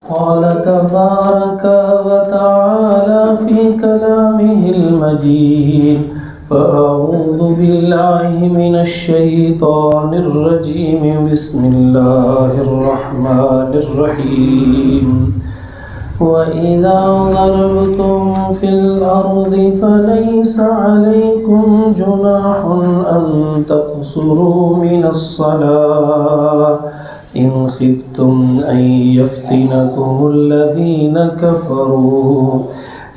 قال تبارك وتعالى في كلامه المجيد فأعوذ بالله من الشيطان الرجيم بسم الله الرحمن الرحيم وإذا ضربتم في الأرض فليس عليكم جناح أن تقصروا من الصلاة إن خفتم أن يفتنكم الذين كفروا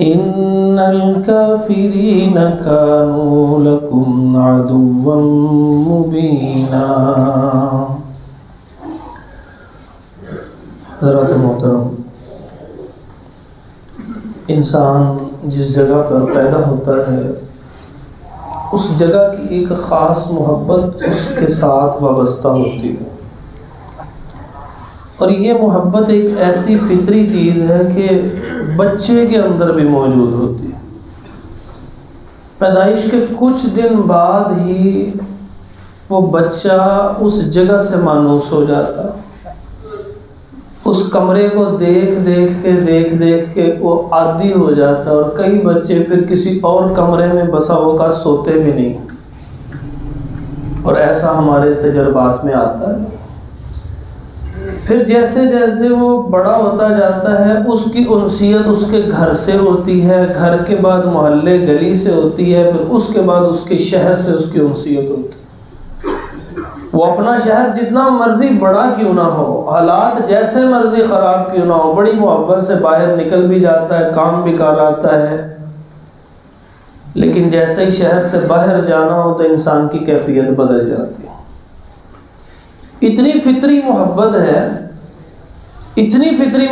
إن الكافرين كانوا لكم عدوا مبينا۔ حضرات محترم، انسان جس جگہ پر پیدا ہوتا ہے اس جگہ کی ایک خاص محبت اس کے ساتھ وابستہ ہوتی ہے، اور یہ محبت ایک ایسی فطری چیز ہے کہ بچے کے اندر بھی موجود ہوتی ہے۔ پیدائش کے کچھ دن بعد ہی وہ بچہ اس جگہ سے مانوس ہو جاتا، اس کمرے کو دیکھ کے وہ عادی ہو جاتا، اور کئی بچے پھر کسی اور کمرے میں بسا ہوگا سوتے بھی نہیں، اور ایسا ہمارے تجربات میں آتا ہے۔ پھر جیسے جیسے وہ بڑا ہوتا جاتا ہے اس کی انسیت اس کے گھر سے ہوتی ہے، گھر کے بعد محلے گلی سے ہوتی ہے، پھر اس کے بعد اس کے شہر سے اس کی انسیت ہوتی ہے۔ وہ اپنا شہر جتنا مرضی بڑا کیوں نہ ہو، حالات جیسے مرضی خراب کیوں نہ ہو، بڑی محبت سے باہر نکل بھی جاتا ہے، کام بھی کر آتا ہے، لیکن جیسے ہی شہر سے باہر جانا ہو تو انسان کی کیفیت بدل جاتی ہے۔ اتنی فطری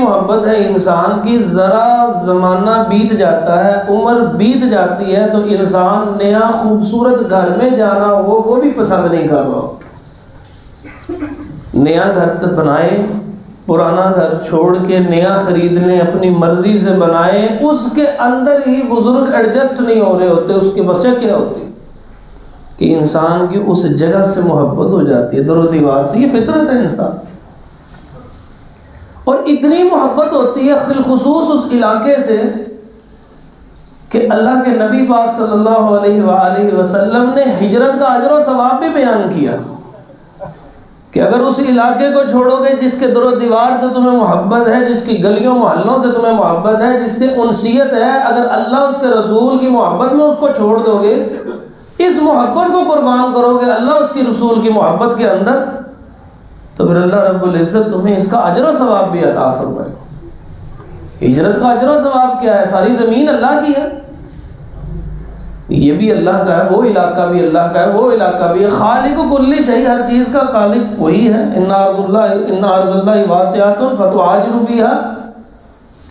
محبت ہے انسان کی، ذرا زمانہ بیت جاتا ہے، عمر بیت جاتی ہے تو انسان نیا خوبصورت گھر میں جانا ہو وہ بھی پسند نہیں کر رہا۔ نیا گھر بنائے، پرانا گھر چھوڑ کے نیا خرید لیں، اپنی مرضی سے بنائے، اس کے اندر ہی بزرگ ایڈجسٹ نہیں ہو رہے ہوتے، اس کی وجہ کیا ہوتی کہ انسان کی اس جگہ سے محبت ہو جاتی ہے، در و دیوار سے۔ یہ فطرت ہے انسان، اور اتنی محبت ہوتی ہے بالخصوص اس علاقے سے کہ اللہ کے نبی پاک صلی اللہ علیہ وآلہ وسلم نے ہجرت کا اجر و ثواب بھی بیان کیا کہ اگر اس علاقے کو چھوڑو گے جس کے در و دیوار سے تمہیں محبت ہے، جس کی گلیوں محلوں سے تمہیں محبت ہے، جس سے انسیت ہے، اگر اللہ اس کے رسول کی محبت میں اس کو چھوڑ دو گے، اس محبت کو قربان کرو گے اللہ اس کی رسول کی محبت کے اندر، تو پھر اللہ رب العزت تمہیں اس کا اجر و ثواب بھی عطا فرمائے۔ ہجرت کا اجر و ثواب کیا ہے؟ ساری زمین اللہ کی ہے، یہ بھی اللہ کا ہے، وہ علاقہ بھی اللہ کا ہے، وہ علاقہ بھی ہے۔ خالق کل شیء، ہر چیز کا خالق وہی ہے۔ ان ارض اللہ واسعۃ فتہاجروا فیہا،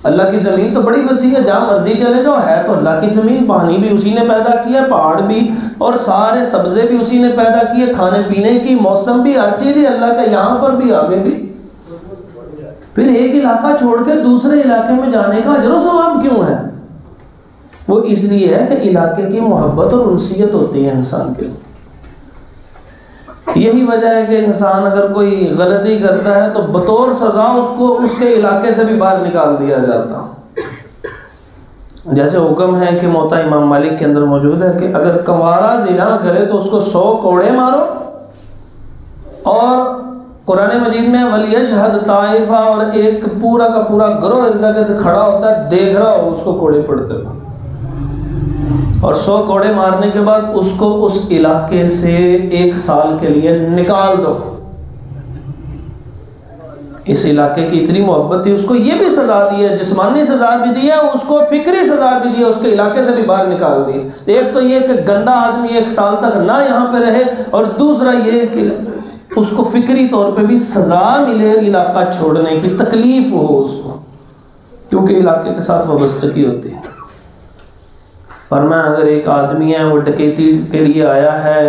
اللہ کی زمین تو بڑی وسیع ہے، جہاں مرضی چلے جاؤ، ہے تو اللہ کی زمین، پانی بھی اسی نے پیدا کیا، پہاڑ بھی، اور سارے سبزے بھی اسی نے پیدا کیے، کھانے پینے کی موسم بھی، ہر چیز ہی اللہ کا، یہاں پر بھی آگے بھی۔ پھر ایک علاقہ چھوڑ کے دوسرے علاقے میں جانے کا اجر و ثواب کیوں ہے؟ وہ اس لیے ہے کہ علاقے کی محبت اور انسیت ہوتی ہے انسان کے لیے۔ یہی وجہ ہے کہ انسان اگر کوئی غلطی کرتا ہے تو بطور سزا اس کو اس کے علاقے سے بھی باہر نکال دیا جاتا۔ جیسے حکم ہے کہ موطا امام مالک کے اندر موجود ہے کہ اگر کنوارا زنا کرے تو اس کو 100 کوڑے مارو، اور قرآن مجید میں وَلْيَشْهَدْ طَائِفَہ، اور ایک پورا کا پورا گروہ ارد گرد کھڑا ہوتا ہے، دیکھ رہا ہو اس کو کوڑے پڑتے ہوئے، اور 100 کوڑے مارنے کے بعد اس کو اس علاقے سے 1 سال کے لیے نکال دو۔ اس علاقے کی اتنی محبت تھی، اس کو یہ بھی سزا دی ہے، جسمانی سزا بھی دی ہے، اس کو فکری سزا بھی دی ہے، اس کے علاقے سے بھی باہر نکال دی۔ ایک تو یہ کہ گندا آدمی 1 سال تک نہ یہاں پہ رہے، اور دوسرا یہ کہ اس کو فکری طور پہ بھی سزا ملے، علاقہ چھوڑنے کی تکلیف ہو اس کو، کیونکہ علاقے کے ساتھ وابستگی ہوتی ہے۔ فرمایا اگر ایک آدمی ہے وہ ڈکیتی کے لیے آیا ہے،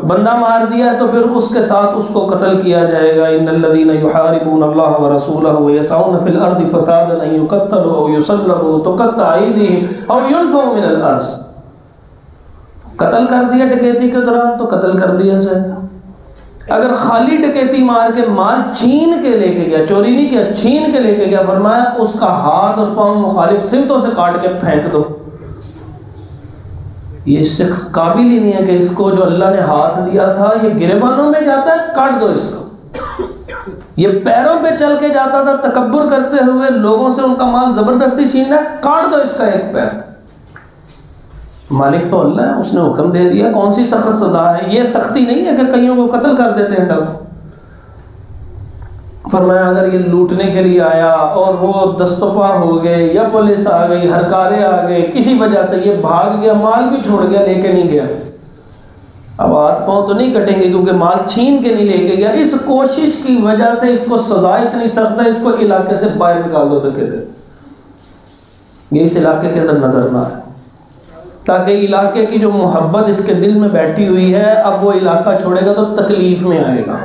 بندہ مار دیا ہے، تو پھر اس کے ساتھ اس کو قتل کیا جائے گا۔ ان الذين يحاربون الله ورسوله ويسعون في الارض فسادا ان يقتلوا او يصلبوا تقطع ايديهم او ينفوا من الارض۔ قتل کر دیا ڈکیتی کے دوران تو قتل کر دیا جائے گا، اگر خالی ڈکیتی مار کے مال چھین کے لے کے گیا، چوری نہیں کیا، چھین کے لے کے گیا، فرمایا اس کا ہاتھ اور پاؤں مخالف سمتوں سے کاٹ کے پھینک دو۔ یہ شخص قابل ہی نہیں ہے کہ اس کو جو اللہ نے ہاتھ دیا تھا یہ گریبانوں میں جاتا ہے، کاٹ دو اس کو۔ یہ پیروں پہ چل کے جاتا تھا تکبر کرتے ہوئے، لوگوں سے ان کا مال زبردستی چھیننا ہے، کاٹ دو اس کا ایک پیر۔ مالک تو اللہ ہے، اس نے حکم دے دیا، کون سی سخت سزا ہے؟ یہ سختی نہیں ہے کہ کئیوں کو قتل کر دیتے ہیں ڈاکو۔ فرمایا اگر یہ لوٹنے کے لیے آیا اور وہ دست و پا ہو گئے یا پولیس آ گئی، ہرکارے آ گئے، کسی وجہ سے یہ بھاگ گیا، مال بھی چھوڑ گیا، لے کے نہیں گیا، اب ہاتھ پاؤں تو نہیں کٹیں گے کیونکہ مال چھین کے نہیں لے کے گیا، اس کوشش کی وجہ سے اس کو سزا اتنی سخت ہے، اس کو علاقے سے باہر نکال دو دھکے دے، یہ اس علاقے کے اندر نظر نہ آئے، تاکہ علاقے کی جو محبت اس کے دل میں بیٹھی ہوئی ہے اب وہ علاقہ چھوڑے گا تو تکلیف میں آئے گا۔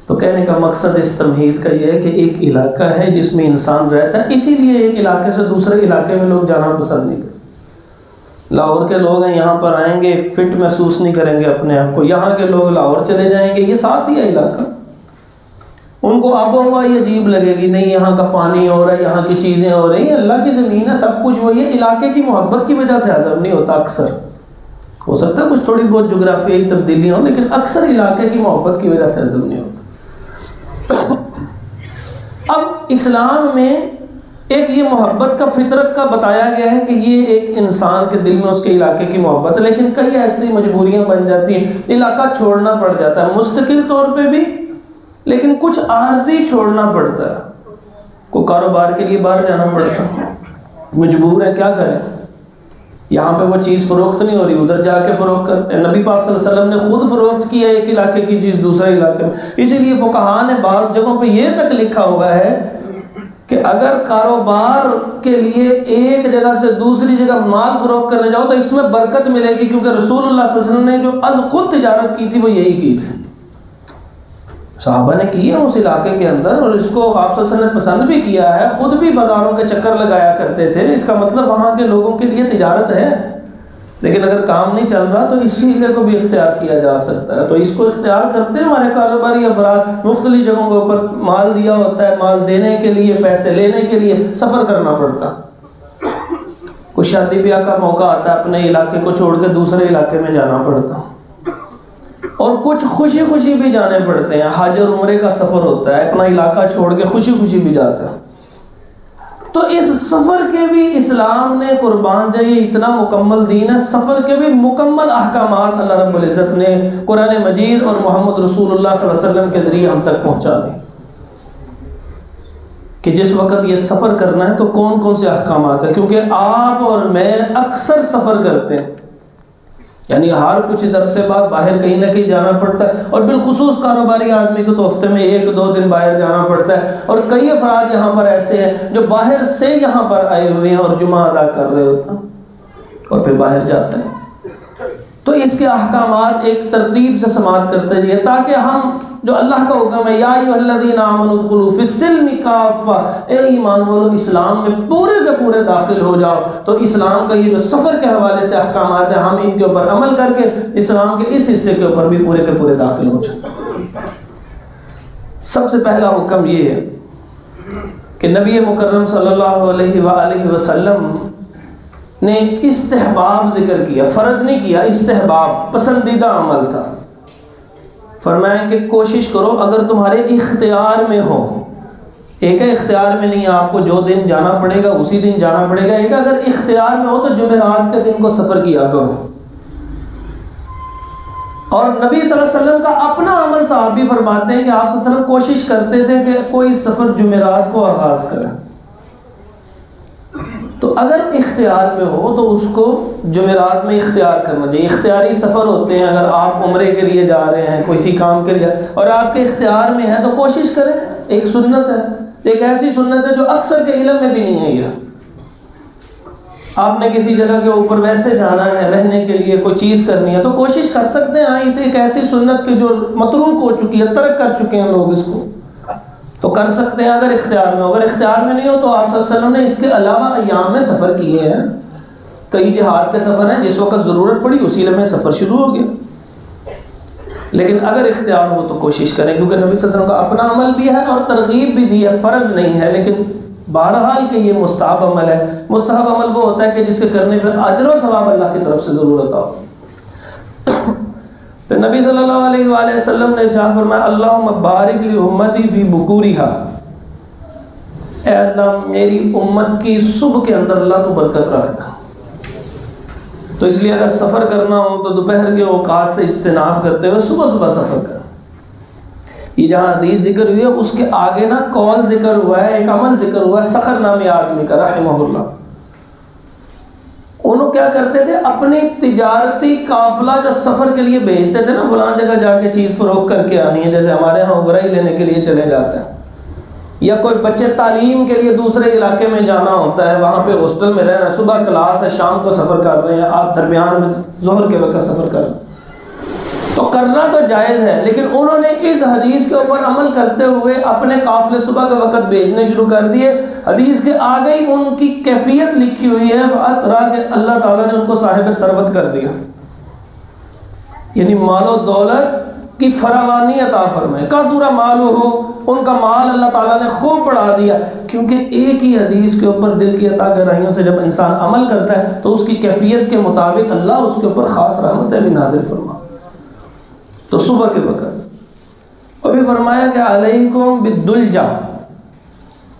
تو کہنے کا مقصد اس تمہید کا یہ ہے کہ ایک علاقہ ہے جس میں انسان رہتا ہے، اسی لیے ایک علاقے سے دوسرے علاقے میں لوگ جانا پسند نہیں کرتے۔ لاہور کے لوگ ہیں، یہاں پر آئیں گے فٹ محسوس نہیں کریں گے اپنے آپ کو، یہاں کے لوگ لاہور چلے جائیں گے، یہ ساتھ ہی ہے علاقہ، ان کو آب و ہوا ہی عجیب لگے گی، نہیں یہاں کا پانی ہو رہا ہے، یہاں کی چیزیں ہو رہی ہیں، اللہ کی زمین ہے، سب کچھ وہی ہے، علاقے کی محبت کی وجہ سے ہضم نہیں ہوتا اکثر، ہو سکتا ہے کچھ تھوڑی بہت جغرافیائی تبدیلیاں ہوں لیکن اکثر علاقے کی محبت کی وجہ سے ہضم نہیں ہوتا۔ اب اسلام میں ایک یہ محبت کا فطرت کا بتایا گیا ہے کہ یہ ایک انسان کے دل میں اس کے علاقے کی محبت ہے، لیکن کئی ایسی مجبوریاں بن جاتی ہیں، علاقہ چھوڑنا پڑ جاتا ہے مستقل طور پہ بھی، لیکن کچھ عارضی چھوڑنا پڑتا ہے، کوئی کاروبار کے لیے باہر جانا پڑتا ہے، مجبور ہے، کیا کریں، یہاں پہ وہ چیز فروخت نہیں ہو رہی، ادھر جا کے فروخت کرتے ہیں۔ نبی پاک صلی اللہ علیہ وسلم نے خود فروخت کیا ایک علاقے کی چیز دوسرے علاقے میں، اسی لیے فقہاء نے بعض جگہوں پہ یہ تک لکھا ہوا ہے کہ اگر کاروبار کے لیے ایک جگہ سے دوسری جگہ مال فروخت کرنے جاؤ تو اس میں برکت ملے گی، کیونکہ رسول اللہ صلی اللہ علیہ وسلم نے جو از خود تجارت کی تھی وہ یہی کی تھی، صحابہ نے کی ہے اس علاقے کے اندر، اور اس کو آپ صلی اللہ علیہ وسلم نے پسند بھی کیا ہے، خود بھی بازاروں کے چکر لگایا کرتے تھے، اس کا مطلب وہاں کے لوگوں کے لیے تجارت ہے، لیکن اگر کام نہیں چل رہا تو اس ہیلے کو بھی اختیار کیا جا سکتا ہے، تو اس کو اختیار کرتے ہیں ہمارے کاروباری افراد، مختلف جگہوں کے اوپر مال دیا ہوتا ہے، مال دینے کے لیے، پیسے لینے کے لیے سفر کرنا پڑتا، کوئی شادی بیاہ کا موقع آتا ہے اپنے علاقے کو چھوڑ کے دوسرے علاقے میں جانا پڑتا، اور کچھ خوشی خوشی بھی جانے پڑتے ہیں، حج اور عمرے کا سفر ہوتا ہے، اپنا علاقہ چھوڑ کے خوشی خوشی بھی جاتا ہے، تو اس سفر کے بھی اسلام نے قربان جائے، اتنا مکمل دین ہے، سفر کے بھی مکمل احکامات اللہ رب العزت نے قرآن مجید اور محمد رسول اللہ صلی اللہ علیہ وسلم کے ذریعے ہم تک پہنچا دی، کہ جس وقت یہ سفر کرنا ہے تو کون کون سے احکامات ہیں، کیونکہ آپ اور میں اکثر سفر کرتے ہیں، یعنی ہر کچھ در سے بعد باہر کہیں نہ کہیں جانا پڑتا ہے، اور بالخصوص کاروباری آدمی کو تو ہفتے میں 1-2 دن باہر جانا پڑتا ہے، اور کئی افراد یہاں پر ایسے ہیں جو باہر سے یہاں پر آئے ہوئے ہیں اور جمعہ ادا کر رہے ہوتے ہیں اور پھر باہر جاتے ہیں، تو اس کے احکامات ایک ترتیب سے سماعت کرتے جائیے، تاکہ ہم جو اللہ کا حکم ہے، یا ایھا الذین آمنوا ادخلوا فی السلم کافہ، اے ایمان والو اسلام میں پورے کے پورے داخل ہو جاؤ، تو اسلام کا یہ جو سفر کے حوالے سے احکامات ہیں ہم ان کے اوپر عمل کر کے اسلام کے اس حصے کے اوپر بھی پورے کے پورے داخل ہو جائیں۔ سب سے پہلا حکم یہ ہے کہ نبی مکرم صلی اللہ علیہ وآلہ وسلم نے استحباب ذکر کیا، فرض نہیں کیا، استحباب پسندیدہ عمل تھا، فرمایا کہ کوشش کرو اگر تمہارے اختیار میں ہو، ایک ہے اختیار میں نہیں، آپ کو جو دن جانا پڑے گا اسی دن جانا پڑے گا، ایک اگر اختیار میں ہو تو جمعرات کے دن کو سفر کیا کرو، اور نبی صلی اللہ علیہ وسلم کا اپنا عمل صحابی فرماتے ہیں کہ آپ صلی اللہ علیہ وسلم کوشش کرتے تھے کہ کوئی سفر جمعرات کو آغاز کرے، تو اگر اختیار میں ہو تو اس کو جمعرات میں اختیار کرنا چاہیے۔ اختیاری سفر ہوتے ہیں، اگر آپ عمرے کے لیے جا رہے ہیں، کسی کام کے لیے، اور آپ کے اختیار میں ہے تو کوشش کریں، ایک سنت ہے، ایک ایسی سنت ہے جو اکثر کے علم میں بھی نہیں ہے، یہ آپ نے کسی جگہ کے اوپر ویسے جانا ہے، رہنے کے لیے کوئی چیز کرنی ہے تو کوشش کر سکتے ہیں، اس ایک ایسی سنت کی جو متروک ہو چکی ہے، ترک کر چکے ہیں لوگ، اس کو تو کر سکتے ہیں اگر اختیار میں ہو، اگر اختیار میں نہیں ہو تو آپ صلی اللہ علیہ وسلم نے اس کے علاوہ ایام میں سفر کیے ہیں، کئی جہاد کے سفر ہیں، جس وقت ضرورت پڑی اسی لمحے سفر شروع ہو گیا۔ لیکن اگر اختیار ہو تو کوشش کریں، کیونکہ نبی صلی اللہ علیہ وسلم کا اپنا عمل بھی ہے اور ترغیب بھی دی ہے، فرض نہیں ہے، لیکن بہرحال کہ یہ مستحب عمل ہے۔ مستحب عمل وہ ہوتا ہے کہ جس کے کرنے پر اجر و ثواب اللہ کی طرف سے ضرور عطا ہو۔ تو نبی صلی اللہ علیہ وآلہ وسلم نے ارشاد فرمایا اللہم بارک لی امتی فی بکورہا، اے اللہ میری امت کی صبح کے اندر اللہ تو برکت رکھ دے۔ تو اس لیے اگر سفر کرنا ہو تو دوپہر کے اوقات سے اجتناب کرتے ہوئے صبح صبح سفر کریں۔ یہ جہاں حدیث ذکر ہوئی ہے اس کے آگے نا قول ذکر ہوا ہے، ایک عمل ذکر ہوا ہے سخر نامی آدمی کا رحمہ اللہ۔ انہوں کیا کرتے تھے، اپنی تجارتی قافلہ جو سفر کے لیے بھیجتے تھے نا، فلان جگہ جا کے چیز فروخت کر کے آنی ہے، جیسے ہمارے ہاں اگرائی لینے کے لیے چلے جاتے ہیں، یا کوئی بچے تعلیم کے لیے دوسرے علاقے میں جانا ہوتا ہے، وہاں پہ ہاسٹل میں رہنا، صبح کلاس ہے، شام کو سفر کر رہے ہیں، آپ درمیان میں ظہر کے وقت سفر کر رہے ہیں، تو کرنا تو جائز ہے، لیکن انہوں نے اس حدیث کے اوپر عمل کرتے ہوئے اپنے قافلے صبح کے وقت بھیجنے شروع کر دیے۔ حدیث کے آگے ہی ان کی کیفیت لکھی ہوئی ہے، وَأَسْرَا کہ اللہ تعالیٰ نے ان کو صاحب ثروت کر دیا، یعنی مال و دولت کی فراوانی عطا فرمائے، کثر مالہ، ان کا مال اللہ تعالیٰ نے خوب بڑھا دیا، کیونکہ ایک ہی حدیث کے اوپر دل کی عطا گہرائیوں سے جب انسان عمل کرتا ہے تو اس کی کیفیت کے مطابق اللہ اس کے اوپر خاص رحمتیں بھی نازل فرما۔ تو صبح کے وقت ابھی فرمایا کہ علیکم بالدلجہ،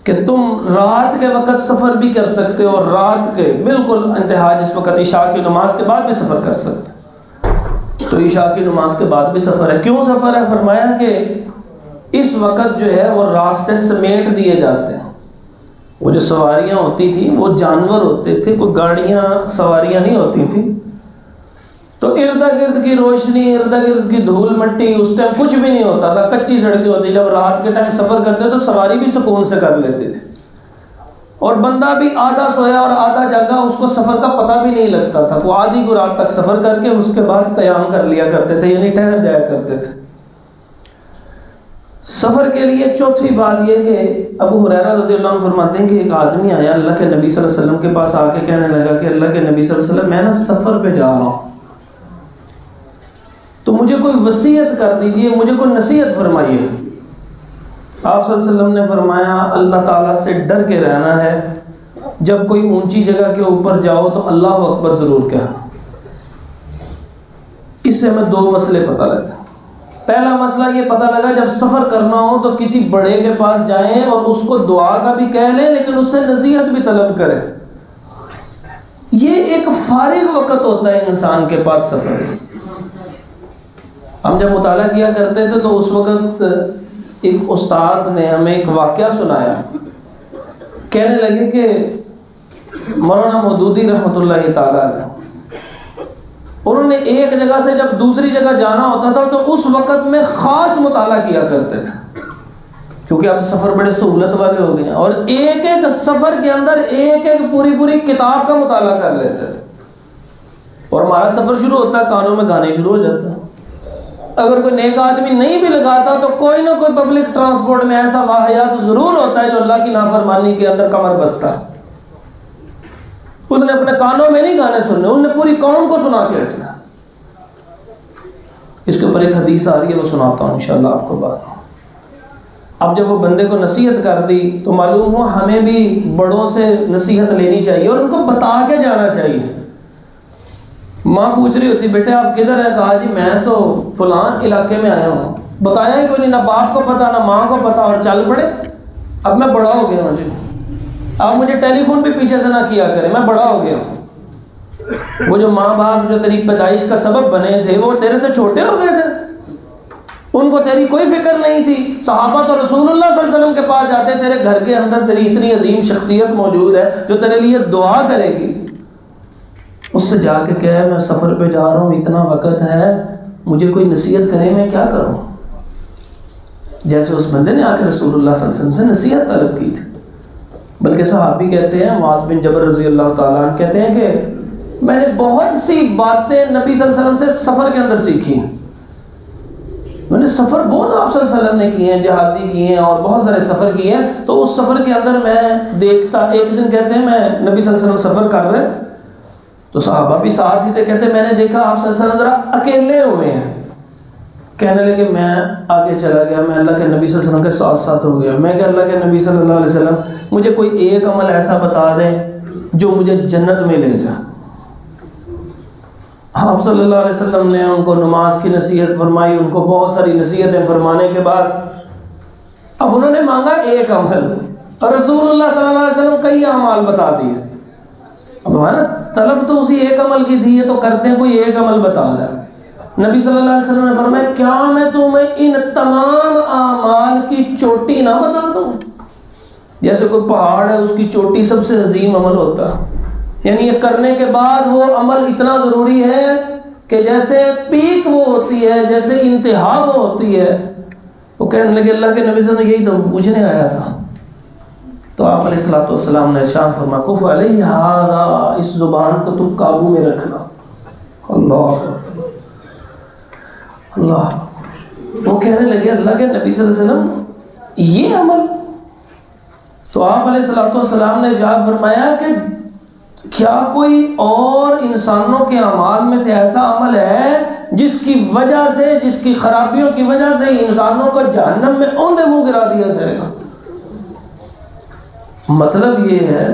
کہ تم رات کے وقت سفر بھی کر سکتے ہو، اور رات کے بالکل انتہا جس وقت عشاء کی نماز کے بعد بھی سفر کر سکتے، تو عشاء کی نماز کے بعد بھی سفر ہے۔ کیوں سفر ہے؟ فرمایا کہ اس وقت جو ہے وہ راستے سمیٹ دیے جاتے ہیں، وہ جو سواریاں ہوتی تھیں وہ جانور ہوتے تھے، کوئی گاڑیاں سواریاں نہیں ہوتی تھیں، تو ارد گرد کی روشنی، ارد گرد کی دھول مٹی، اس ٹائم کچھ بھی نہیں ہوتا تھا، کچی سڑکیں ہوتی، جب رات کے ٹائم سفر کرتے تو سواری بھی سکون سے کر لیتے تھے، اور بندہ بھی آدھا سویا اور آدھا جاگا، اس کو سفر کا پتہ بھی نہیں لگتا تھا، وہ آدھی کو رات تک سفر کر کے اس کے بعد قیام کر لیا کرتے تھے، یعنی ٹھہر جایا کرتے تھے۔ سفر کے لیے چوتھی بات یہ کہ ابو ہریرہ رضی اللہ عنہ فرماتے ہیں کہ ایک آدمی آیا اللہ کے نبی صلی اللہ علیہ وسلم کے پاس، آ کے کہنے لگا کہ اللہ کے نبی صلی اللہ علیہ وسلم میں نا سفر پہ جا رہا ہوں، تو مجھے کوئی وصیت کر دیجئے، مجھے کوئی نصیحت فرمائیے۔ آپ صلی اللہ علیہ وسلم نے فرمایا اللہ تعالیٰ سے ڈر کے رہنا ہے، جب کوئی اونچی جگہ کے اوپر جاؤ تو اللہ اکبر ضرور کہنا۔ اس سے ہمیں دو مسئلے پتہ لگے۔ پہلا مسئلہ یہ پتہ لگا جب سفر کرنا ہو تو کسی بڑے کے پاس جائیں اور اس کو دعا کا بھی کہہ لیں، لیکن اس سے نصیحت بھی طلب کریں۔ یہ ایک فارغ وقت ہوتا ہے انسان کے پاس سفر۔ ہم جب مطالعہ کیا کرتے تھے تو اس وقت ایک استاد نے ہمیں ایک واقعہ سنایا، کہنے لگے کہ مولانا مودودی رحمۃ اللہ تعالیٰ علیہ، انہوں نے ایک جگہ سے جب دوسری جگہ جانا ہوتا تھا تو اس وقت میں خاص مطالعہ کیا کرتے تھے، کیونکہ اب سفر بڑے سہولت والے ہو گئے ہیں، اور ایک ایک سفر کے اندر ایک ایک پوری کتاب کا مطالعہ کر لیتے تھے، اور ہمارا سفر شروع ہوتا ہے کانوں میں گانے شروع ہو جاتے ہیں۔ اگر کوئی نیک آدمی نہیں بھی لگاتا تو کوئی نہ کوئی پبلک ٹرانسپورٹ میں ایسا واقعات ضرور ہوتا ہے جو اللہ کی نافرمانی کے اندر کمر بستہ ہے۔ اس نے اپنے کانوں میں نہیں گانے سننے، اس نے پوری قوم کو سنا کے ہٹنا۔ اس کے اوپر ایک حدیث آ رہی ہے، وہ سناتا ہوں انشاءاللہ آپ کو بعد۔ اب جب وہ بندے کو نصیحت کر دی تو معلوم ہوا ہمیں بھی بڑوں سے نصیحت لینی چاہیے اور ان کو بتا کے جانا چاہیے۔ ماں پوچھ رہی ہوتی بیٹے آپ کدھر ہیں؟ کہا جی میں تو فلان علاقے میں آیا ہوں، بتایا ہی کوئی نہیں، نہ باپ کو پتا نہ ماں کو پتا، اور چل پڑے۔ اب میں بڑا ہو گیا ہوں جی، آپ مجھے ٹیلی فون بھی پیچھے سے نہ کیا کریں، میں بڑا ہو گیا ہوں۔ وہ جو ماں باپ جو تیری پیدائش کا سبب بنے تھے وہ تیرے سے چھوٹے ہو گئے تھے، ان کو تیری کوئی فکر نہیں تھی۔ صحابہ تو رسول اللہ صلی اللہ علیہ وسلم کے پاس جاتے، تیرے گھر کے اندر تیری اتنی عظیم شخصیت موجود ہے جو تیرے لیے دعا کرے گی، اس سے جا کے کہے میں سفر پہ جا رہا ہوں، اتنا وقت ہے، مجھے کوئی نصیحت کرے، میں کیا کروں؟ جیسے اس بندے نے آ کے رسول اللہ صلی اللہ علیہ وسلم سے نصیحت طلب کی تھی۔ بلکہ صحابی کہتے ہیں، معاذ بن جبل رضی اللہ تعالیٰ عنہ کہتے ہیں کہ میں نے بہت سی باتیں نبی صلی اللہ علیہ وسلم سے سفر کے اندر سیکھی ہیں۔ میں نے سفر بہت آپ صلی اللہ علیہ وسلم نے کیے ہیں، جہادی کیے ہیں اور بہت سارے سفر کیے ہیں، تو اس سفر کے اندر میں دیکھتا، ایک دن کہتے ہیں میں نبی صلی اللہ علیہ وسلم سفر کر رہے تو صحابہ بھی ساتھ ہی تھے، کہتے ہیں میں نے دیکھا آپ صلی اللہ علیہ وسلم ذرا اکیلے ہوئے ہیں، کہنے لگے میں آگے چلا گیا، میں اللہ کے نبی صلی اللہ علیہ وسلم کے ساتھ ساتھ ہو گیا. میں کہ اللہ کے نبی صلی اللہ علیہ وسلم مجھے کوئی ایک عمل ایسا بتا دیں جو مجھے جنت میں لے جائے. آپ صلی اللہ علیہ وسلم نے ان کو نماز کی نصیحت فرمائی، ان کو بہت ساری نصیحتیں فرمانے کے بعد اب انہوں نے مانگا ایک عمل، اور رسول اللہ صلی اللہ علیہ وسلم کئی اعمال بتا دیے. اب ہمارا طلب تو اسی ایک عمل کی تھی، یہ تو کرتے ہیں کوئی ایک عمل بتا دیں. نبی صلی اللہ علیہ وسلم نے فرمایا کیا میں تمہیں ان تمام اعمال کی چوٹی نہ بتا دوں؟ جیسے کوئی پہاڑ ہے، اس کی چوٹی سب سے عظیم عمل ہوتا ہے، یعنی یہ کرنے کے بعد وہ عمل اتنا ضروری ہے کہ جیسے پیک وہ ہوتی ہے، جیسے انتہا وہ ہوتی ہے. وہ کہنے لگے اللہ کے نبی صلی اللہ علیہ وسلم یہی تو پوچھنے آیا تھا. تو آپ علیہ الصلوۃ والسلام نے ارشاد فرمایا کف علیہ ھذا، اس زبان کو تم قابو میں رکھنا. اللہ اللہ. وہ کہنے لگے اللہ کے نبی صلی اللہ علیہ وسلم یہ عمل؟ تو آپ علیہ الصلوۃ والسلام نے ارشاد فرمایا کہ کیا کوئی اور انسانوں کے اعمال میں سے ایسا عمل ہے جس کی وجہ سے، جس کی خرابیوں کی وجہ سے انسانوں کو جہنم میں اوندے منہ گرا دیا جائے گا؟ مطلب یہ ہے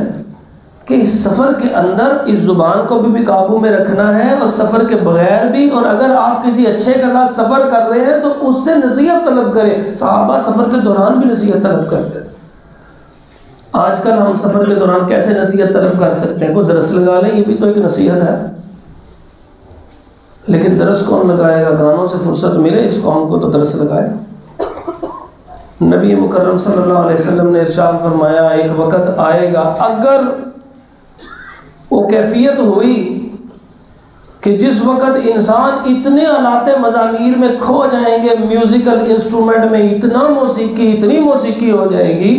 کہ اس سفر کے اندر اس زبان کو بھی قابو میں رکھنا ہے، اور سفر کے بغیر بھی. اور اگر آپ کسی اچھے کے ساتھ سفر کر رہے ہیں تو اس سے نصیحت طلب کریں. صحابہ سفر کے دوران بھی نصیحت طلب کرتے تھے. آج کل ہم سفر کے دوران کیسے نصیحت طلب کر سکتے ہیں؟ کوئی درس لگا لیں، یہ بھی تو ایک نصیحت ہے. لیکن درس کون لگائے گا؟ گانوں سے فرصت ملے اس قوم کو تو درس لگائے. نبی مکرم صلی اللہ علیہ وسلم نے ارشاد فرمایا ایک وقت آئے گا، اگر وہ کیفیت ہوئی کہ جس وقت انسان اتنے آلات مزامیر میں کھو جائیں گے، میوزیکل انسٹرومنٹ میں اتنا موسیقی، اتنی موسیقی ہو جائے گی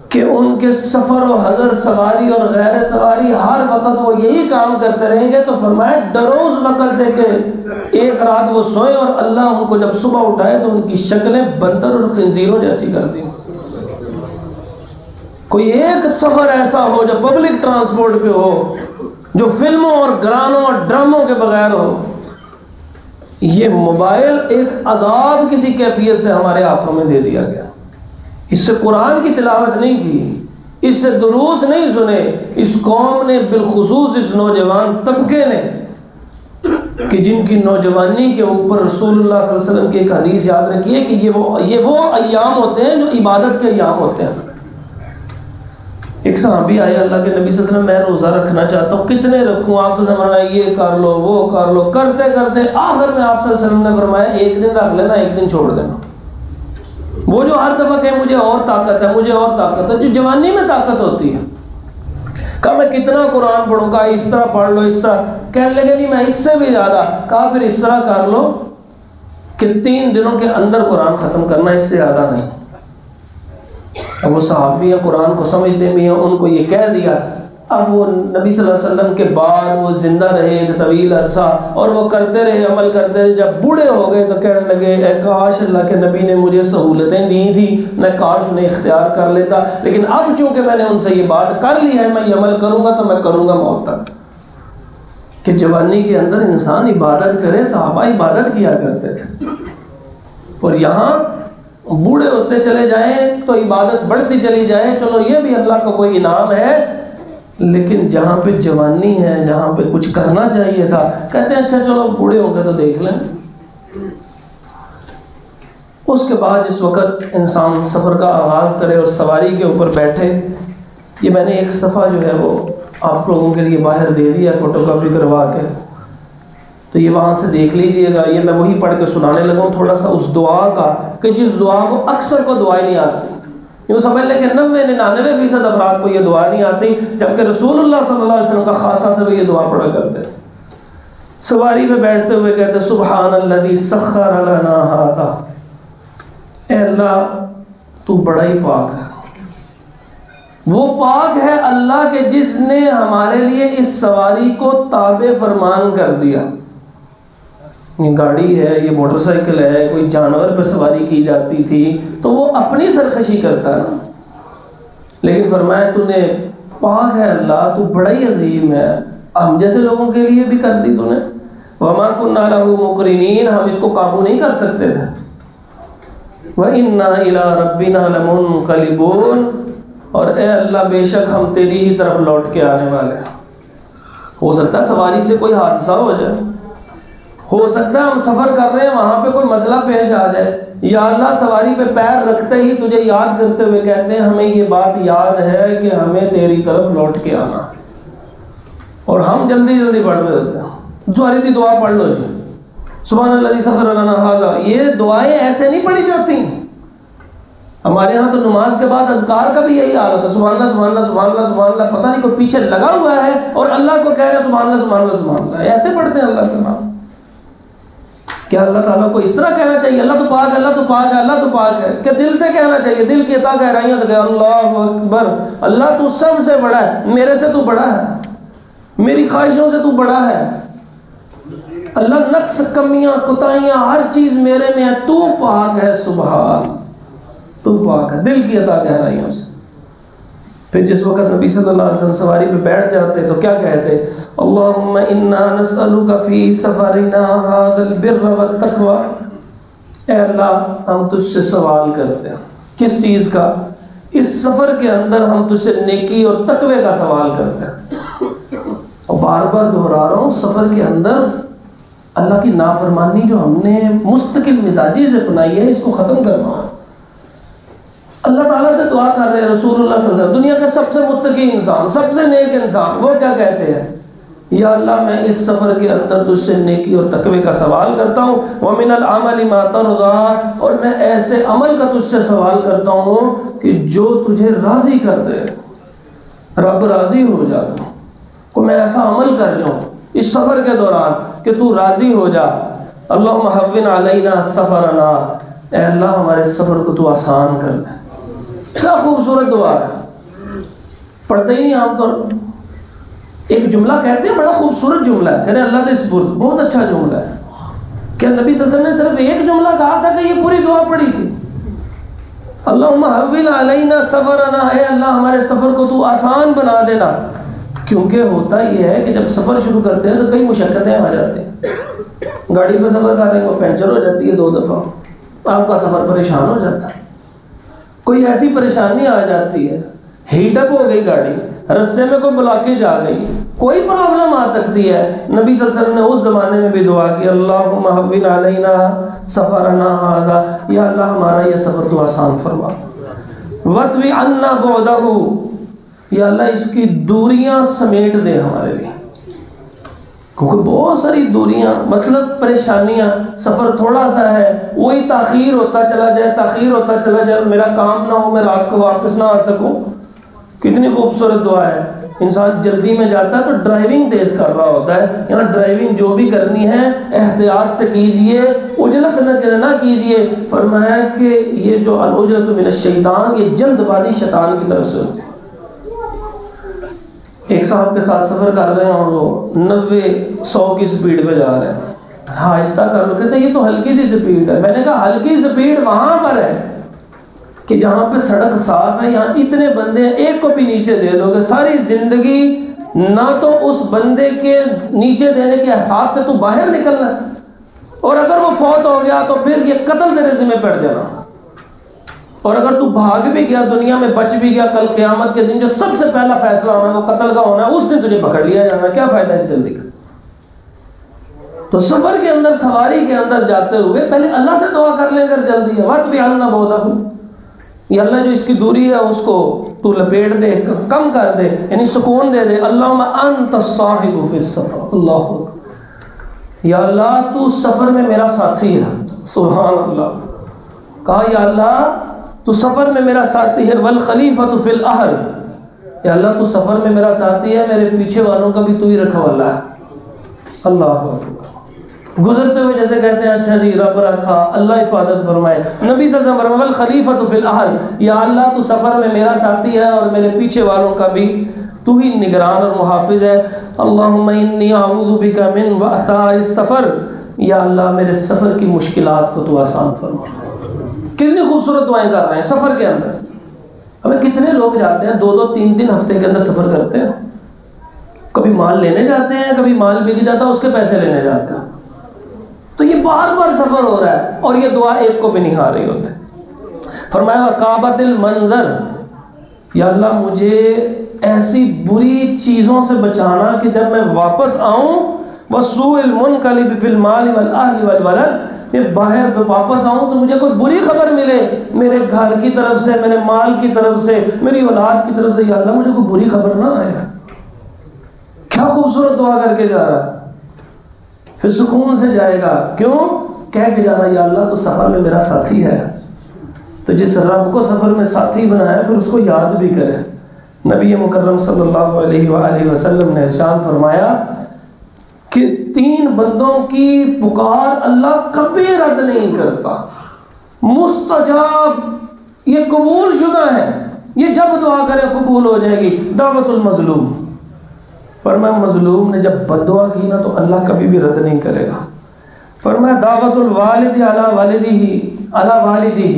کہ ان کے سفر و حضر، سواری اور غیر سواری، ہر وقت وہ یہی کام کرتے رہیں گے. تو فرمایا ڈرو اس وقت سے کہ ایک رات وہ سوئیں اور اللہ ان کو جب صبح اٹھائے تو ان کی شکلیں بندر اور خنزیروں جیسی کر دیں. کوئی ایک سفر ایسا ہو جو پبلک ٹرانسپورٹ پہ ہو، جو فلموں اور گانوں اور ڈراموں کے بغیر ہو. یہ موبائل ایک عذاب کسی کیفیت سے ہمارے ہاتھوں میں دے دیا گیا. اس سے قرآن کی تلاوت نہیں کی، اس سے دروس نہیں سنے. اس قوم نے، بالخصوص اس نوجوان طبقے نے، کہ جن کی نوجوانی کے اوپر رسول اللہ صلی اللہ علیہ وسلم کی ایک حدیث یاد رکھیے کہ یہ وہ ایام ہوتے ہیں جو عبادت کے ایام ہوتے ہیں. ایک صحابی آیا اللہ کے نبی صلی اللہ علیہ وسلم میں روزہ رکھنا چاہتا ہوں، کتنے رکھوں؟ آپ صلی اللہ علیہ وسلم یہ کر لو وہ کر لو، کرتے کرتے آخر میں آپ صلی اللہ علیہ وسلم نے فرمایا ایک دن رکھ لینا، ایک دن چھوڑ دینا. وہ جو ہر دفعہ کہ مجھے اور طاقت ہے، مجھے اور طاقت ہے، جو جوانی میں طاقت ہوتی ہے. کہا میں کتنا قرآن پڑھوں؟ کہا اس طرح پڑھ لو، اس طرح. کہنے لگے نہیں میں اس سے بھی زیادہ. کہا پھر اس طرح کر لو کہ 3 دنوں کے اندر قرآن ختم کرنا، اس سے زیادہ نہیں. اب وہ صحابی ہیں، قرآن کو سمجھتے بھی ہیں، ان کو یہ کہہ دیا. اب وہ نبی صلی اللہ علیہ وسلم کے بعد وہ زندہ رہے ایک طویل عرصہ، اور وہ کرتے رہے، عمل کرتے رہے. جب بوڑھے ہو گئے تو کہنے لگے اے کاش اللہ کے نبی نے مجھے سہولتیں دی تھی، میں کاش انہیں اختیار کر لیتا. لیکن اب چونکہ میں نے ان سے یہ بات کر لی ہے، میں یہ عمل کروں گا تو میں کروں گا موت تک. کہ جوانی کے اندر انسان عبادت کرے. صحابہ عبادت کیا کرتے تھے، اور یہاں بوڑھے ہوتے چلے جائیں تو عبادت بڑھتی چلی جائے. چلو یہ بھی اللہ کا کوئی انعام ہے، لیکن جہاں پہ جوانی ہے، جہاں پہ کچھ کرنا چاہیے تھا، کہتے ہیں اچھا چلو بوڑھے ہو گئے تو دیکھ لیں. اس کے بعد جس وقت انسان سفر کا آغاز کرے اور سواری کے اوپر بیٹھے، یہ میں نے ایک صفحہ جو ہے وہ آپ لوگوں کے لیے باہر دے دیا فوٹو کاپی کروا کے، تو یہ وہاں سے دیکھ لیجئے گا. یہ میں وہی پڑھ کے سنانے لگا ہوں تھوڑا سا اس دعا کا، کہ جس دعا کو اکثر کو دعائیں نہیں آتی. یوں سمجھ لیں کہ 90-99% افراد کو یہ دعا نہیں آتی، جبکہ رسول اللہ صلی اللہ علیہ وسلم کا خاصہ تھا، وہ یہ دعا پڑھا کرتے تھے. سواری پہ بیٹھتے ہوئے کہتے سبحان الذی سخر لنا ھذا، اے اللہ تو بڑا ہی پاک ہے. وہ پاک ہے اللہ کہ جس نے ہمارے لیے اس سواری کو تابع فرمان کر دیا. یہ گاڑی ہے، یہ موٹر سائیکل ہے، کوئی جانور پہ سواری کی جاتی تھی تو وہ اپنی سرکشی کرتا نا، لیکن فرمایا تو نے پاک ہے اللہ، تو بڑا ہی عظیم ہے، ہم جیسے لوگوں کے لیے بھی کر دی تو نے. وما كنا له مقرنین، ہم اس کو قابو نہیں کر سکتے تھے. وَإِنَّا إِلَىٰ رَبِّنَا لَمُنْقَلِبُونَ، اور اے اللہ بے شک ہم تیری ہی طرف لوٹ کے آنے والے ہیں. ہو سکتا ہے سواری سے کوئی حادثہ ہو جائے، ہو سکتا ہے ہم سفر کر رہے ہیں وہاں پہ کوئی مسئلہ پیش آ جائے. یا اللہ سواری پہ پیر رکھتے ہی تجھے یاد کرتے ہوئے کہتے ہیں ہمیں یہ بات یاد ہے کہ ہمیں تیری طرف لوٹ کے آنا، اور ہم جلدی جلدی پڑھ رہے ہوتے ہیں. سواری کی دعا پڑھ لو جی، سبحان اللہ سخر لنا ھذا. یہ دعائیں ایسے نہیں پڑھی جاتی. ہمارے ہاں تو نماز کے بعد اذکار کا بھی یہی حال ہوتا ہے، سبحان اللہ سبحان اللہ سبحان اللہ سبحان اللہ. پتہ نہیں کوئی پیچھے لگا ہوا ہے اور اللہ کو کہہ رہے ہیں سبحان اللہ سبحان اللہ سبحان اللہ. ایسے پڑھتے ہیں اللہ کا نام. کیا اللہ تعالیٰ کو اس طرح کہنا چاہیے اللہ تو پاک ہے، اللہ تو پاک ہے، اللہ تو پاک ہے؟ کہ دل سے کہنا چاہیے، دل کی عطا گہرائیوں سے کہ اللہ اکبر، اللہ تو سب سے بڑا ہے، میرے سے تو بڑا ہے، میری خواہشوں سے تو بڑا ہے. اللہ نقص کمیاں کوتاہیاں ہر چیز میرے میں ہے، تو پاک ہے، سبحان، تو پاک ہے. دل کی عطا گہرائیوں سے. پھر جس وقت نبی صلی اللہ علیہ وسلم سواری پہ بیٹھ جاتے تو کیا کہتے؟ اللہم انا نسألک فی سفرنا ھذا البر والتقوی. اے اللہ ہم تجھ سے سوال کرتے ہیں. کس چیز کا؟ اس سفر کے اندر ہم تجھ سے نیکی اور تقوی کا سوال کرتے ہیں. اور بار بار دہرا رہا ہوں، سفر کے اندر اللہ کی نافرمانی جو ہم نے مستقل مزاجی سے اپنائی ہے، اس کو ختم کرنا ہے. اللہ تعالیٰ سے دعا کر رہے ہیں. رسول اللہ صلی اللہ علیہ وسلم دنیا کے سب سے متقی انسان، سب سے نیک انسان، وہ کیا کہتے ہیں؟ یا اللہ میں اس سفر کے اندر تجھ سے نیکی اور تقوی کا سوال کرتا ہوں. وَمِنَ الْعَمَلِ مَا تَرْضَىٰ، اور میں ایسے عمل کا تجھ سے سوال کرتا ہوں کہ جو تجھے راضی کر دے، رب راضی ہو جاتا ہوں. کو میں ایسا عمل کر جاؤں اس سفر کے دوران کہ تو راضی ہو جا. اللہم حوّن علینا سفرنا، اے اللہ ہمارے سفر کو تو آسان کر دے. کیا خوبصورت دعا ہے، پڑھتے ہی نہیں عام طور. ایک جملہ کہتے ہیں، بڑا خوبصورت جملہ ہے، کہتے ہیں اللہ کے سپرد، بہت اچھا جملہ ہے. کیا نبی صلی اللہ علیہ وسلم نے صرف ایک جملہ کہا تھا کہ یہ پوری دعا پڑھی تھی؟ اللہم حوّن علینا سفرنا، اے اللہ ہمارے سفر کو تو آسان بنا دینا. کیونکہ ہوتا یہ ہے کہ جب سفر شروع کرتے ہیں تو کئی مشقتیں آ جاتی ہیں. گاڑی پہ سفر کر رہے ہیں وہ پنچر ہو جاتی ہے 2 دفعہ، آپ کا سفر پریشان ہو جاتا ہے. کوئی ایسی پریشانی آ جاتی ہے، ہیٹ اپ ہو گئی گاڑی، رستے میں کوئی بلاکیج آ گئی، کوئی پرابلم آ سکتی ہے. نبی صلی اللہ علیہ وسلم نے اس زمانے میں بھی دعا کی، اللہم حوّن علینا سفرنا ھذا، یا اللہ ہمارا یہ سفر تو آسان فرما. وَاطْوِ عَنَّا بُعْدَهُ، یا اللہ اس کی دوریاں سمیٹ دے ہمارے لیے. کیونکہ بہت ساری دوریاں، مطلب پریشانیاں، سفر تھوڑا سا ہے وہی تاخیر ہوتا چلا جائے، تاخیر ہوتا چلا جائے، میرا کام نہ ہو، میں رات کو واپس نہ آ سکوں. کتنی خوبصورت دعا ہے. انسان جلدی میں جاتا ہے تو ڈرائیونگ تیز کر رہا ہوتا ہے. یہاں ڈرائیونگ جو بھی کرنی ہے احتیاط سے کیجئے، اجلت نہ کیجئے. فرمایا کہ یہ جو العجلۃ من الشیطان، یہ جلد بازی شیطان کی طرف سے ہوتی ہے. ایک صاحب کے ساتھ سفر کر رہے ہیں اور وہ 90-100 کی سپیڈ پہ جا رہے ہیں. آہستہ کر لو، کہتے ہیں یہ تو ہلکی سی سپیڈ ہے. میں نے کہا ہلکی سپیڈ وہاں پر ہے کہ جہاں پہ سڑک صاف ہے. یہاں اتنے بندے ہیں، ایک کو بھی نیچے دے دو گے ساری زندگی نہ تو اس بندے کے نیچے دینے کے احساس سے تو باہر نکلنا ہے، اور اگر وہ فوت ہو گیا تو پھر یہ قتل تیرے ذمہ پڑ جانا. اور اگر تو بھاگ بھی گیا، دنیا میں بچ بھی گیا، کل قیامت کے دن جو سب سے پہلا فیصلہ ہونا ہے وہ قتل کا ہونا ہے، اس دن تجھے پکڑ لیا جانا. کیا فائدہ اس جلدی کا؟ تو سفر کے اندر، سواری کے اندر جاتے ہوئے پہلے اللہ سے دعا کر لیں اگر جلدی ہے. وَاطْوِ عَنَّا بُعْدَهُ، یا اللہ جو اس کی دوری ہے اس کو تو لپیٹ دے، کم کر دے، یعنی سکون دے دے. اللہم انت الصاحب فی السفر، اللہ اکبر، یا اللہ تو سفر میں میرا ساتھی ہے. سبحان اللہ. کہا یا اللہ تو سفر میں میرا ساتھی ہے. والخلیفۃ فی الاہل، یا اللہ تو سفر میں میرا ساتھی ہے، میرے پیچھے والوں کا بھی تو ہی رکھا والا ہے. اللہ اکبر. گزرتے ہوئے جیسے کہتے ہیں اچھا جی رب رکھا، اللہ حفاظت فرمائے. نبی صلی اللہ علیہ وسلم والخلیفۃ فی الاہل، یا اللہ تو سفر میں میرا ساتھی ہے اور میرے پیچھے والوں کا بھی تو ہی نگران اور محافظ ہے. اللہم انی اعوذ بک من وعثاء السفر، یا اللہ میرے سفر کی مشکلات کو تو آسان فرما. کتنی خوبصورت دعائیں کر رہے ہیں سفر کے اندر. ہمیں کتنے لوگ جاتے ہیں 2-2 3-3 ہفتے کے اندر سفر کرتے ہیں. کبھی مال لینے جاتے ہیں، کبھی مال بک جاتا ہے اس کے پیسے لینے جاتے ہیں. تو یہ بار بار سفر ہو رہا ہے اور یہ دعا ایک کو بھی نہیں آ رہی ہوتی. فرمایا وقابت المنظر، یا اللہ مجھے ایسی بری چیزوں سے بچانا کہ جب میں واپس آؤں وسوء المنقلب فی المال والاہل والولد، کہ باہر واپس آؤں تو مجھے کوئی بری خبر ملے میرے گھر کی طرف سے، میرے مال کی طرف سے، میری اولاد کی طرف سے، یا اللہ مجھے کوئی بری خبر نہ آئے. کیا خوبصورت دعا کر کے جا رہا. پھر سکون سے جائے گا. کیوں؟ کہہ کے جا رہا یا اللہ تو سفر میں میرا ساتھی ہے. تو جس رب کو سفر میں ساتھی بنایا پھر اس کو یاد بھی کرے. نبی مکرم صلی اللہ علیہ وآلہ وسلم نے ارشاد فرمایا کہ 3 بندوں کی پکار اللہ کبھی رد نہیں کرتا. مستجاب، یہ قبول شدہ ہے، یہ جب دعا کرے قبول ہو جائے گی. دعوت المظلوم، فرمایا مظلوم نے جب بد دعا کی نا تو اللہ کبھی بھی رد نہیں کرے گا. فرمایا دعوت الوالد علی والدہ،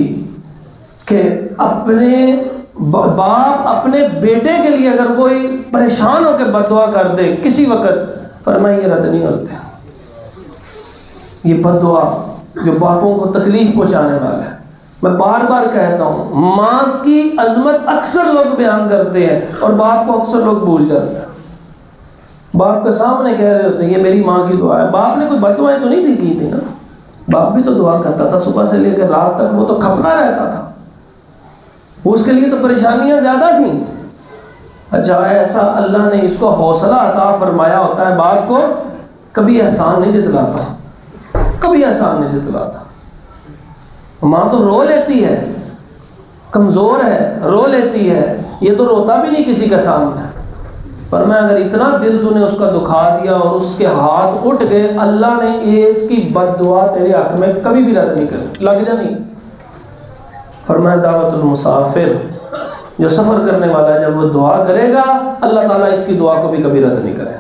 کہ اپنے باپ اپنے بیٹے کے لیے اگر کوئی پریشان ہو کے بد دعا کر دے کسی وقت، فرمایا یہ رد نہیں ہوتے. یہ بد دعا جو باپوں کو تکلیف پہنچانے والا ہے. میں بار بار کہتا ہوں ماں کی عظمت اکثر لوگ بیان کرتے ہیں اور باپ کو اکثر لوگ بھول جاتے ہیں. باپ کے سامنے کہہ رہے ہوتے ہیں یہ میری ماں کی دعا ہے. باپ نے کوئی بد دعائیں تو نہیں کی تھی نا. باپ بھی تو دعا کرتا تھا صبح سے لے کر رات تک، وہ تو کھپتا رہتا تھا، اس کے لیے تو پریشانیاں زیادہ تھیں. اچھا ایسا اللہ نے اس کو حوصلہ عطا فرمایا ہوتا ہے باپ کو، کبھی احسان نہیں جتلاتا، کبھی احسان نہیں جتلاتا. ماں تو رو لیتی ہے، کمزور ہے، رو لیتی ہے، یہ تو روتا بھی نہیں کسی کے سامنے. پر میں اگر اتنا دل تو نے اس کا دکھا دیا اور اس کے ہاتھ اٹھ گئے، اللہ نے اس کی بد دعا تیرے حق میں کبھی بھی رد نہیں کر لگ جا نہیں. فرمایا دعوت المسافر، جو سفر کرنے والا ہے جب وہ دعا کرے گا اللہ تعالیٰ اس کی دعا کو بھی کبھی رد نہیں کرے.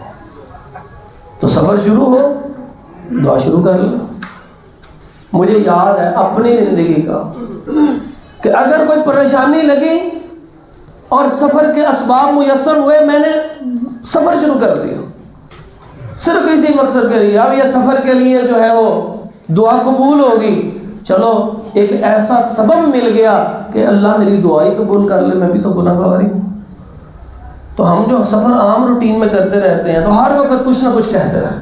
تو سفر شروع ہو، دعا شروع کر لیں. مجھے یاد ہے اپنی زندگی کا کہ اگر کوئی پریشانی لگی اور سفر کے اسباب میسر ہوئے، میں نے سفر شروع کر دیا صرف اسی مقصد کے لیے. اب یہ سفر کے لیے جو ہے وہ دعا قبول ہوگی، چلو ایک ایسا سبب مل گیا کہ اللہ میری دعا ہی قبول کر لے، میں بھی تو گناہ گار ہوں. تو ہم جو سفر عام روٹین میں کرتے رہتے ہیں تو ہر وقت کچھ نہ کچھ کہتے رہے.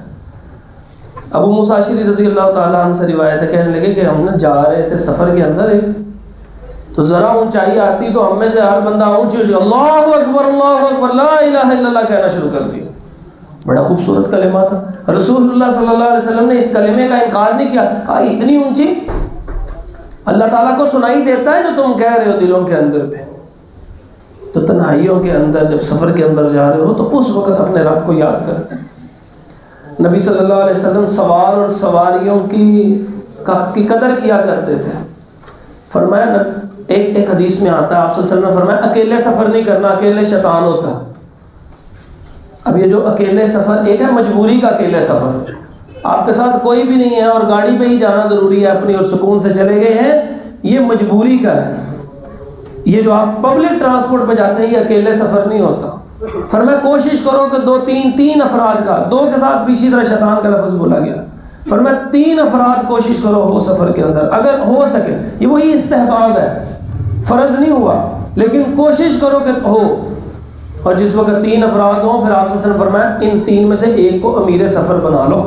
ابو موسیٰ اشعری رضی اللہ تعالیٰ عنہ سے روایت ہے، کہنے لگے کہ ہم نے جا رہے تھے سفر کے اندر ایک، تو ذرا اونچائی آتی تو ہم میں سے ہر بندہ اونچی اونچی اللہ اکبر لا الہ الا اللہ کہنا شروع کر دیا. بڑا خوبصورت کلمہ تھا. رسول اللہ صلی اللہ علیہ وسلم نے اس کلمے کا انکار نہیں کیا، کہا اتنی اونچی؟ اللہ تعالیٰ کو سنائی دیتا ہے جو تم کہہ رہے ہو دلوں کے اندر پہ. تو تنہائیوں کے اندر جب سفر کے اندر جا رہے ہو تو اس وقت اپنے رب کو یاد کرتے ہیں. نبی صلی اللہ علیہ وسلم سوار اور سواریوں کی قدر کیا کرتے تھے. فرمایا ایک حدیث میں آتا ہے آپ صلی اللہ علیہ وسلم نے فرمایا اکیلے سفر نہیں کرنا، اکیلے شیطان ہوتا. اب یہ جو اکیلے سفر، ایک ہے مجبوری کا اکیلے سفر، آپ کے ساتھ کوئی بھی نہیں ہے اور گاڑی پہ ہی جانا ضروری ہے اپنی اور سکون سے چلے گئے ہیں، یہ مجبوری کا ہے. یہ جو آپ پبلک ٹرانسپورٹ پہ جاتے ہیں یہ اکیلے سفر نہیں ہوتا. فرمایا کوشش کرو کہ 2-3 افراد کا، 2 کے ساتھ بھی اسی طرح شیطان کا لفظ بولا گیا. فرمایا 3 افراد کوشش کرو ہو سفر کے اندر اگر ہو سکے. یہ وہی استحباب ہے، فرض نہیں ہوا لیکن کوشش کرو کہ ہو. اور جس وقت 3 افراد ہوں پھر آپ صلی اللہ علیہ وسلم فرمایا ان 3 میں سے ایک کو امیر سفر بنا لو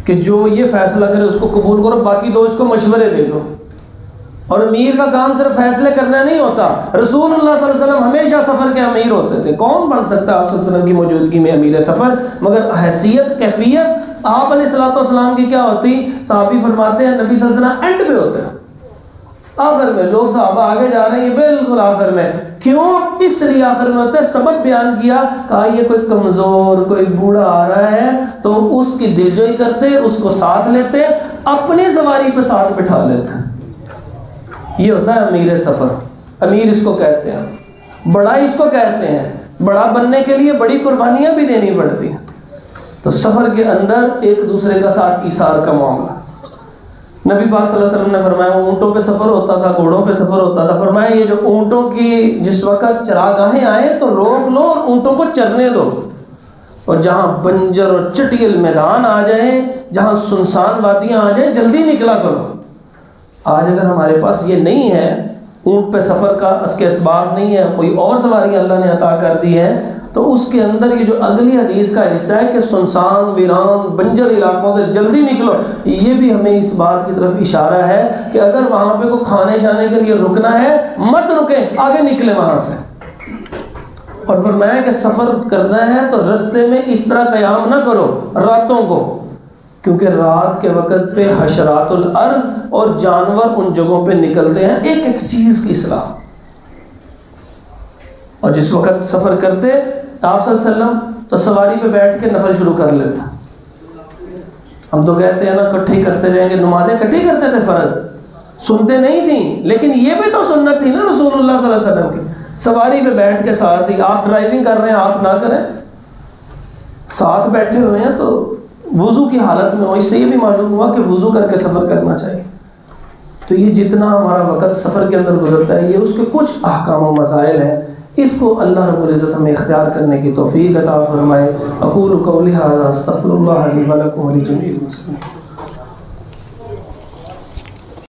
کہ جو یہ فیصلہ کرے اس کو قبول کرو، باقی 2 اس کو مشورے دے دو. اور امیر کا کام صرف فیصلے کرنا نہیں ہوتا. رسول اللہ صلی اللہ علیہ وسلم ہمیشہ سفر کے امیر ہوتے تھے. کون بن سکتا ہے آپ صلی اللہ علیہ وسلم کی موجودگی میں امیر سفر؟ مگر حیثیت کیفیت آپ علیہ السلام کی کیا ہوتی؟ صحابی فرماتے ہیں نبی صلی اللہ علیہ وسلم اینڈ پہ ہوتے ہیں، آخر میں. لوگ صحابہ آگے جا رہے ہیں بالکل آخر میں. کیوں؟ اس لیے آخر میں ہوتا ہے. سبب بیان کیا، کہا یہ کوئی کمزور کوئی بوڑھا آ رہا ہے تو اس کی دلجوئی کرتے، اس کو ساتھ لیتے، اپنی سواری پہ ساتھ بٹھا لیتے. یہ ہوتا ہے امیر سفر. امیر اس کو کہتے ہیں، بڑا اس کو کہتے ہیں. بڑا بننے کے لیے بڑی قربانیاں بھی دینی پڑتی ہیں. تو سفر کے اندر ایک دوسرے کا ساتھ ایثار کا معاملہ. نبی پاک صلی اللہ علیہ وسلم نے فرمایا اونٹوں پہ سفر ہوتا تھا، گھوڑوں پہ سفر ہوتا تھا، فرمایا یہ جو اونٹوں کی جس وقت چراگاہیں آئیں تو روک لو اور اونٹوں کو چرنے دو، اور جہاں بنجر اور چٹیل میدان آ جائیں، جہاں سنسان وادیاں آ جائیں، جلدی نکلا کرو۔ آج اگر ہمارے پاس یہ نہیں ہے، اونٹ پہ سفر کا اس کے اسباب نہیں ہے، کوئی اور سواریاں اللہ نے عطا کر دی ہیں، تو اس کے اندر یہ جو اگلی حدیث کا حصہ ہے کہ سنسان ویران بنجر علاقوں سے جلدی نکلو، یہ بھی ہمیں اس بات کی طرف اشارہ ہے کہ اگر وہاں پہ کوئی کھانے شانے کے لیے رکنا ہے مت رکیں، آگے نکلیں وہاں سے۔ اور فرمایا کہ سفر کرنا ہے تو رستے میں اس طرح قیام نہ کرو راتوں کو، کیونکہ رات کے وقت پہ حشرات الارض اور جانور ان جگہوں پہ نکلتے ہیں ایک ایک چیز کی اصلاح۔ اور جس وقت سفر کرتے آپ صلی اللہ علیہ وسلم تو سواری پہ بیٹھ کے نفل شروع کر لیتا۔ ہم تو کہتے ہیں نا کٹھی کرتے جائیں گے، نمازیں کٹھی کرتے تھے فرض، سنتے نہیں تھیں، لیکن یہ بھی تو سنت تھی نا رسول اللہ صلی اللہ علیہ وسلم کی، سواری پہ بیٹھ کے ساتھ ہی۔ آپ ڈرائیونگ کر رہے ہیں آپ نہ کریں، ساتھ بیٹھے ہوئے ہیں تو وضو کی حالت میں ہو، اس سے یہ بھی معلوم ہوا کہ وضو کر کے سفر کرنا چاہیے۔ تو یہ جتنا ہمارا وقت سفر کے اندر گزرتا ہے یہ اس کے کچھ احکام و مسائل ہیں، اس کو اللہ رب العزت ہمیں اختیار کرنے کی توفیق عطا فرمائے۔ اقول قولی ھذا استغفر اللہ لی ولکم ولجمیع المسلمین۔